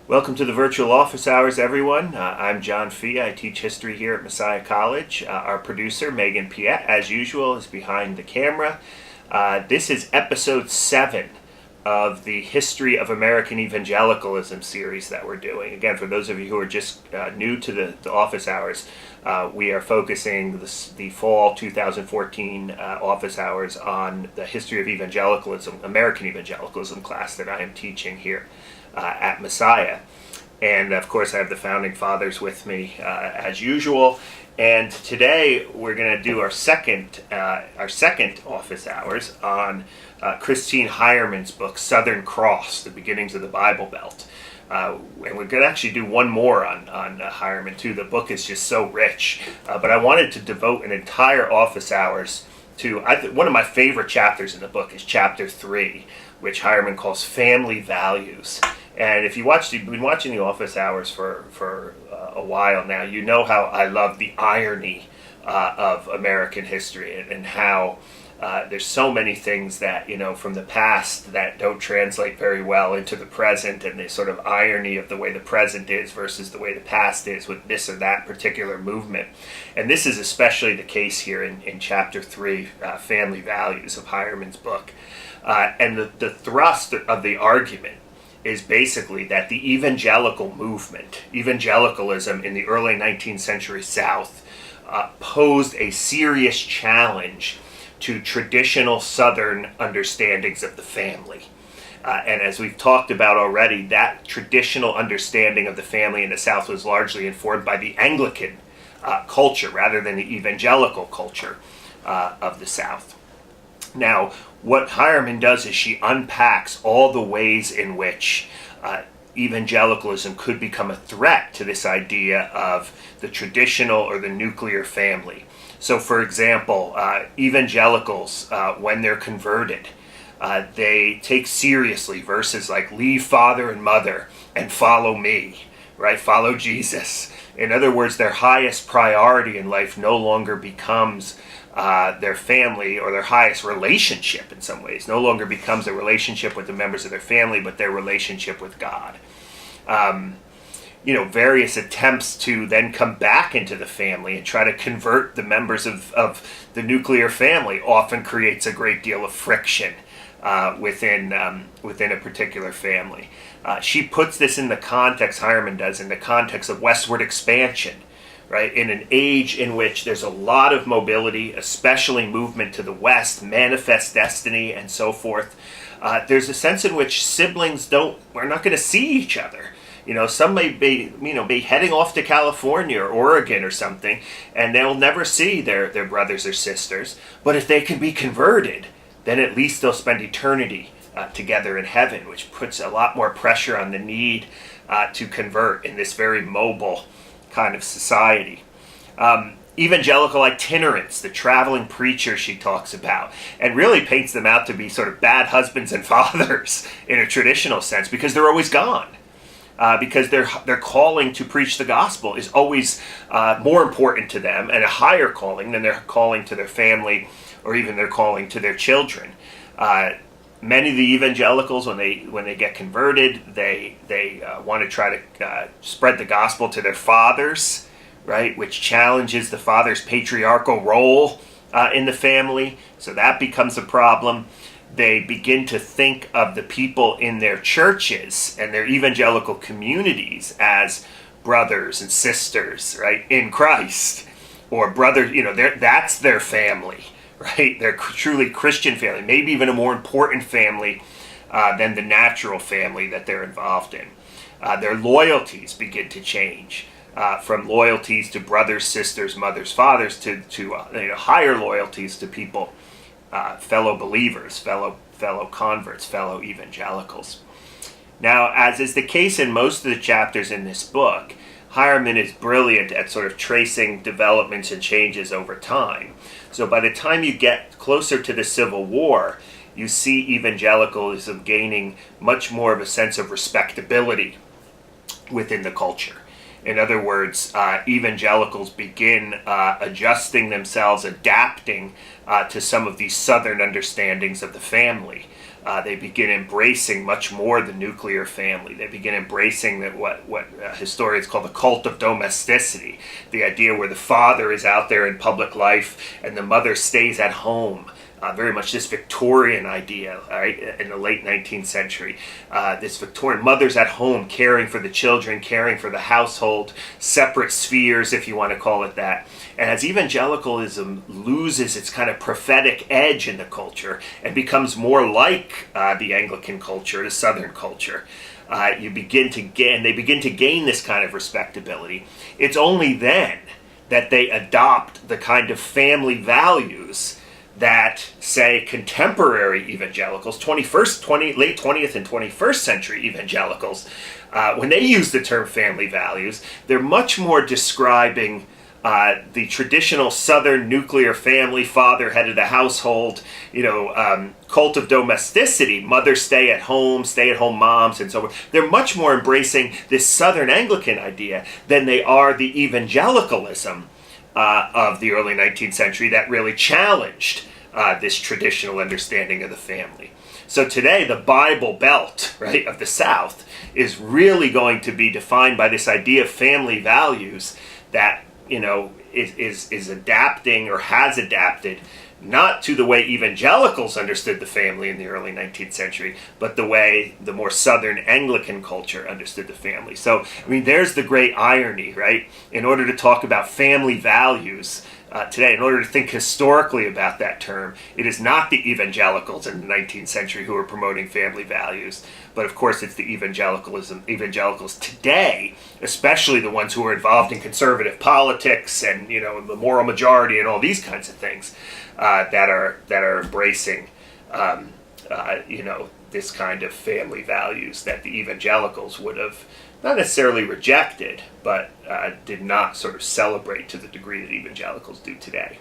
Welcome to the virtual office hours, everyone. I'm John Fee. I teach history here at Messiah College. Our producer, Megan Piet, as usual, is behind the camera. This is episode 7 of the History of American Evangelicalism series that we're doing. Again, for those of you who are just new to the office hours, we are focusing the fall 2014 office hours on the History of Evangelicalism, American Evangelicalism class that I am teaching here at Messiah. And of course I have the founding fathers with me as usual, and today we're going to do our second office hours on Christine Heryman's book Southern Cross, The Beginnings of the Bible Belt. And we're going to actually do one more on Heryman too. The book is just so rich, but I wanted to devote an entire office hours to one of my favorite chapters in the book is chapter 3, which Heryman calls Family Values. And if you've been watching the office hours for a while now, you know how I love the irony of American history and how there's so many things that, from the past that don't translate very well into the present, and the sort of irony of the way the present is versus the way the past is with this or that particular movement. And this is especially the case here in chapter 3, Family Values of Heryman's book. And the thrust of the argument is basically that the evangelical movement, evangelicalism in the early 19th century South, posed a serious challenge to traditional Southern understandings of the family. And as we've talked about already, that traditional understanding of the family in the South was largely informed by the Anglican culture rather than the evangelical culture of the South. Now, what Heryman does is she unpacks all the ways in which evangelicalism could become a threat to this idea of the traditional or the nuclear family. So, for example, evangelicals, when they're converted, they take seriously verses like leave father and mother and follow me, right? Follow Jesus. In other words, their highest priority in life no longer becomes their family, or their highest relationship in some ways no longer becomes a relationship with the members of their family, but their relationship with God. Various attempts to then come back into the family and try to convert the members of the nuclear family often creates a great deal of friction within a particular family. She puts this in the context, Heryman does, in the context of westward expansion, right? In an age in which there's a lot of mobility, especially movement to the west, manifest destiny, and so forth. There's a sense in which siblings we're not going to see each other. Some may be heading off to California or Oregon or something, and they'll never see their brothers or sisters. But if they can be converted, then at least they'll spend eternity together in heaven, which puts a lot more pressure on the need to convert in this very mobile kind of society. Evangelical itinerants, the traveling preachers she talks about, and really paints them out to be sort of bad husbands and fathers in a traditional sense, because they're always gone. Because their calling to preach the gospel is always more important to them, and a higher calling than their calling to their family or even their calling to their children. Many of the evangelicals, when they get converted, they want to try to spread the gospel to their fathers, right? Which challenges the father's patriarchal role in the family. So that becomes a problem. They begin to think of the people in their churches and their evangelical communities as brothers and sisters, right, in Christ, or brothers. That's their family. Right, they're truly Christian family, maybe even a more important family than the natural family that they're involved in. Their loyalties begin to change from loyalties to brothers, sisters, mothers, fathers to higher loyalties to people, fellow believers, fellow converts, fellow evangelicals. Now, as is the case in most of the chapters in this book, Heryman is brilliant at sort of tracing developments and changes over time. So by the time you get closer to the Civil War, you see evangelicalism gaining much more of a sense of respectability within the culture. In other words, evangelicals begin adjusting themselves, adapting to some of these Southern understandings of the family. They begin embracing much more the nuclear family. They begin embracing what historians call the cult of domesticity, the idea where the father is out there in public life and the mother stays at home. Very much this Victorian idea, right, in the late 19th century. This Victorian mother's at home caring for the children, caring for the household, separate spheres, if you want to call it that. And as evangelicalism loses its kind of prophetic edge in the culture and becomes more like the Anglican culture, the Southern culture, they begin to gain this kind of respectability. It's only then that they adopt the kind of family values that, say, contemporary evangelicals, late 20th and 21st century evangelicals, when they use the term family values, they're much more describing the traditional Southern nuclear family, father, head of the household, cult of domesticity, mother stay-at-home moms, and so forth. They're much more embracing this Southern Anglican idea than they are the evangelicalism of the early 19th century that really challenged this traditional understanding of the family. So today, the Bible Belt, right, of the South is really going to be defined by this idea of family values that, is adapting or has adapted not to the way evangelicals understood the family in the early 19th century, but the way the more Southern Anglican culture understood the family. So, there's the great irony, right? In order to talk about family values today, in order to think historically about that term, it is not the evangelicals in the 19th century who are promoting family values, but of course it's the evangelicals today, especially the ones who are involved in conservative politics and, the moral majority and all these kinds of things, that are embracing, this kind of family values that the evangelicals would have not necessarily rejected, but did not sort of celebrate to the degree that evangelicals do today.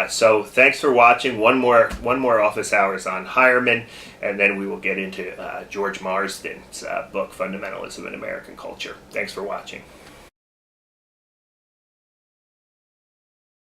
So thanks for watching. One more office hours on Heryman, and then we will get into George Marsden's book, Fundamentalism in American Culture. Thanks for watching.